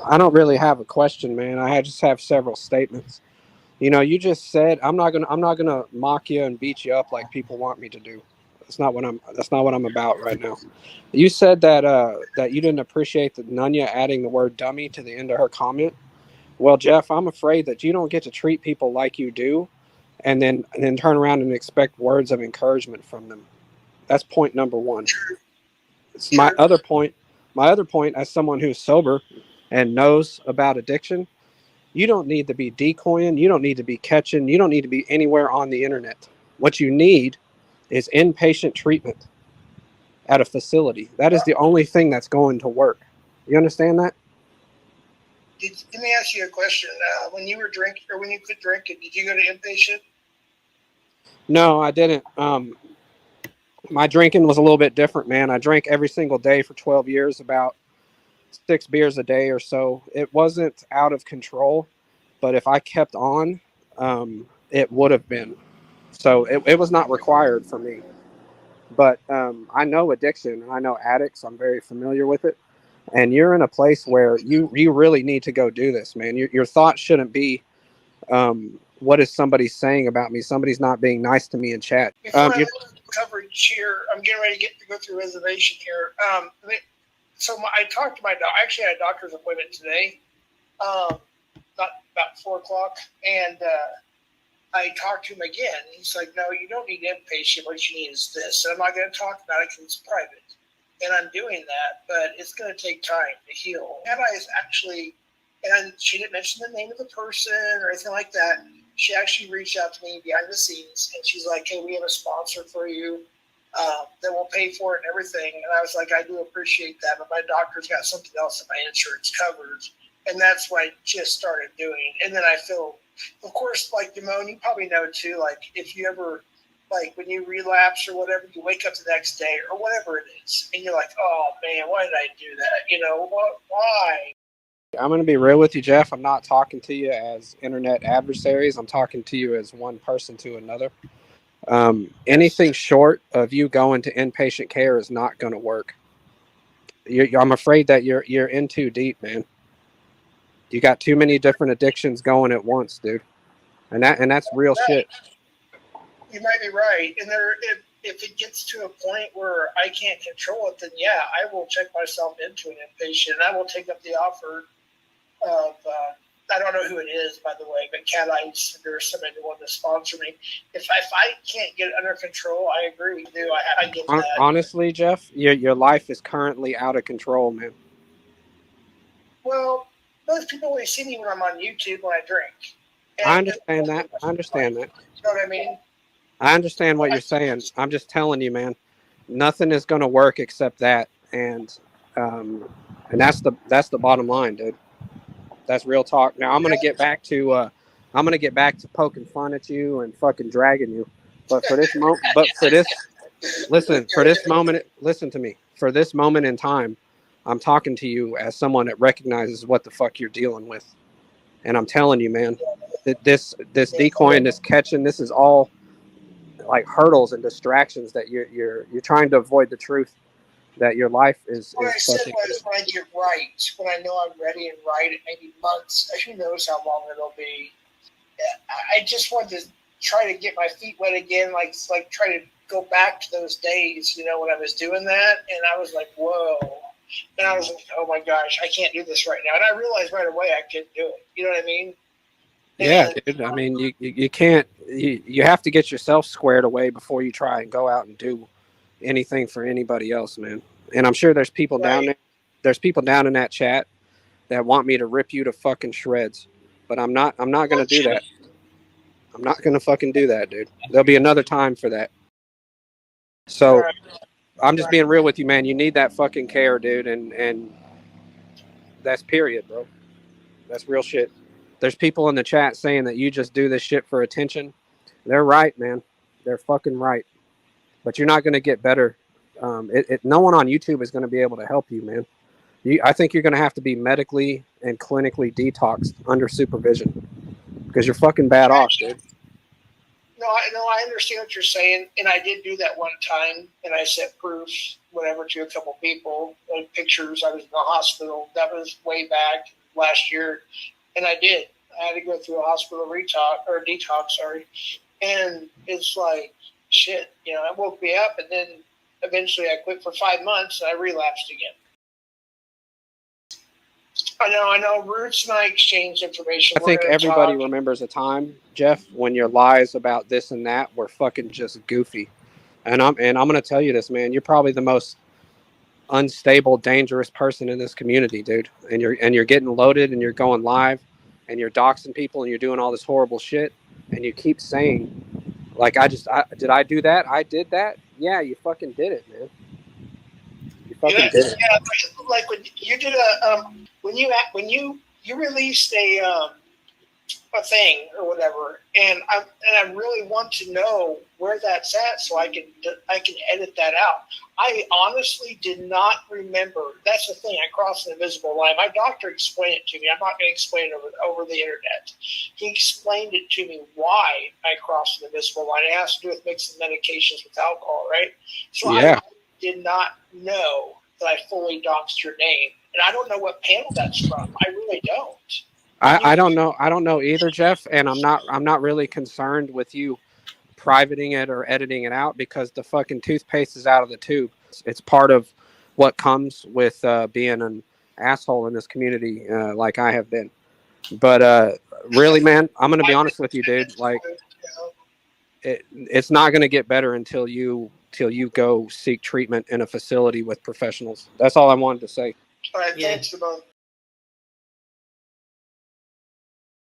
I don't really have a question, man. Just have several statements. You just said I'm not gonna mock you and beat you up like people want me to do. That's not what I'm about right now. You said that you didn't appreciate the Nunya adding the word dummy to the end of her comment. Well, Jeff, I'm afraid that you don't get to treat people like you do, and then turn around and expect words of encouragement from them. That's point number one. It's my True. other point. My other point, as someone who's sober and knows about addiction, you don't need to be decoying. You don't need to be catching. You don't need to be anywhere on the internet. What you need is inpatient treatment at a facility. That is the only thing that's going to work. You understand that? Let me ask you a question. When you were drinking, or when you quit drinking, did you go to inpatient? No, I didn't. My drinking was a little bit different, man. I drank every single day for 12 years, about 6 beers a day or so. It wasn't out of control, but if I kept on, it would have been. So it was not required for me. But I know addiction. I know addicts. I'm very familiar with it. And you're in a place where you really need to go do this, man. Your thoughts shouldn't be, what is somebody saying about me? Somebody's not being nice to me in chat. Before I look at the coverage here, I'm getting ready to go through reservation here. I talked to my doctor. Actually, I had a doctor's appointment today, not about 4 o'clock, and I talked to him again. He's like, "No, you don't need inpatient. What you need is this." And I'm not going to talk about it because it's private, and I'm doing that, but it's going to take time to heal. Hannah is actually, and she didn't mention the name of the person or anything like that. She actually reached out to me behind the scenes, and she's like, "Hey, we have a sponsor for you that will pay for it and everything." And I was like, "I do appreciate that, but my doctor's got something else that my insurance covers." And that's what I just started doing. And then I feel, of course, like Damone, you probably know too, like if you ever, like when you relapse or whatever, you wake up the next day or whatever it is, and you're like, "Oh man, why did I do that? Why?" I'm going to be real with you, Jeff. I'm not talking to you as internet adversaries. I'm talking to you as one person to another. Anything short of you going to inpatient care is not going to work. I'm afraid that you're in too deep, man. You got too many different addictions going at once, dude, and that's real shit. You might be right. And if it gets to a point where I can't control it, then yeah, I will check myself into an inpatient. And I will take up the offer of, I don't know who it is, by the way, but Cat Ice, there's somebody who wanted to sponsor me. If I can't get it under control, I agree. I get that. Honestly, Jeff, your life is currently out of control, man. Well, most people only see me when I'm on YouTube when I drink. I understand that. I understand that. You know what I mean? I understand what you're saying. I'm just telling you, man. Nothing is going to work except that, um, and that's the bottom line, dude. That's real talk. Now I'm gonna get back to poking fun at you and fucking dragging you. But for this, listen, for this moment, listen to me. For this moment in time, I'm talking to you as someone that recognizes what the fuck you're dealing with, and I'm telling you, man, that this decoying, this catching, this is all like hurdles and distractions that you're trying to avoid the truth that your life is What I said fucking. was when I get right, when I know I'm ready and right, it may be months. Who knows how long it'll be. I just wanted to try to get my feet wet again, like try to go back to those days, when I was doing that, and I was like, whoa. And I was like, oh my gosh, I can't do this right now. And I realized right away I couldn't do it. You know what I mean? Yeah, dude. I mean, you can't. You have to get yourself squared away before you try and go out and do anything for anybody else, man. And I'm sure there's people down there. There's people down in that chat that want me to rip you to fucking shreds, but I'm not. I'm not gonna do that. I'm not gonna fucking do that, dude. There'll be another time for that. So I'm just being real with you, man. You need that fucking care, dude, and that's period, bro. That's real shit. There's people in the chat saying that you just do this shit for attention. They're right, man. They're fucking right. But you're not going to get better. No one on YouTube is going to be able to help you, man. I think you're going to have to be medically and clinically detoxed under supervision because you're fucking bad off, dude. No, I understand what you're saying, and I did do that one time, and I sent proofs, whatever, to a couple people, like pictures. I was in the hospital. That was way back. last year, and I did. I had to go through a hospital detox, sorry. And it's like, shit, you know, it woke me up, and then eventually I quit for 5 months, and I relapsed again. I know. Roots and I exchange information. I think everybody remembers a time, Jeff, when your lies about this and that were fucking just goofy. And I'm going to tell you this, man. You're probably the most unstable, dangerous person in this community, dude. And you're getting loaded, and you're going live, and you're doxing people, and you're doing all this horrible shit, and you keep saying, like, did I do that? I did that. Yeah, you fucking did it, man. You fucking did it. Yeah, like when you did when you released a thing or whatever, and I really want to know where that's at so I can edit that out. I honestly did not remember. That's the thing. I crossed an invisible line. My doctor explained it to me. I'm not going to explain it over the internet. He explained it to me why I crossed an invisible line. It has to do with mixing medications with alcohol, right? So yeah. I did not know that I fully doxed your name, and I don't know what panel that's from. I really don't. I don't know. I don't know either, Jeff. And I'm not really concerned with you privating it or editing it out, because the fucking toothpaste is out of the tube. It's part of what comes with being an asshole in this community, like I have been. But really, man, I'm gonna be honest with you, dude. Like, it's not gonna get better until you go seek treatment in a facility with professionals. That's all I wanted to say. All right, thanks,